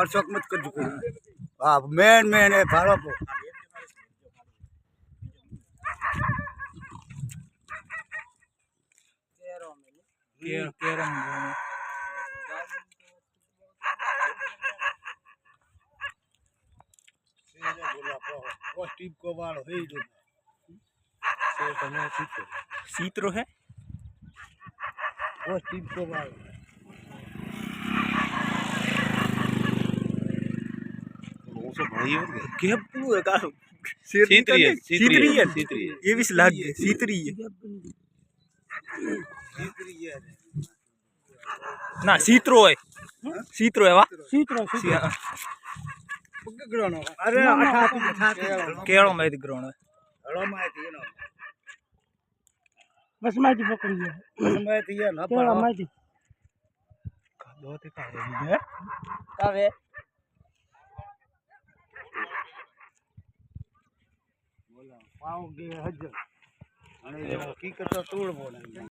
शौक मत कर चुके हाँ मेन है भाड़ो को को वालो है जो सीतरो है वो टीम को वालो गेपू है का सीतरी है ये भी लाग गए सीतरी है ना सीतरो है वा सीतरो ग्रहण अरे केळो में ग्रहण हलो में थी नो बस माइती पकड़ी है बस में थी ना केड़ा माइती दो ते का है कावे बोला पाओगे हज અને હકીકત તો તોડ બોલે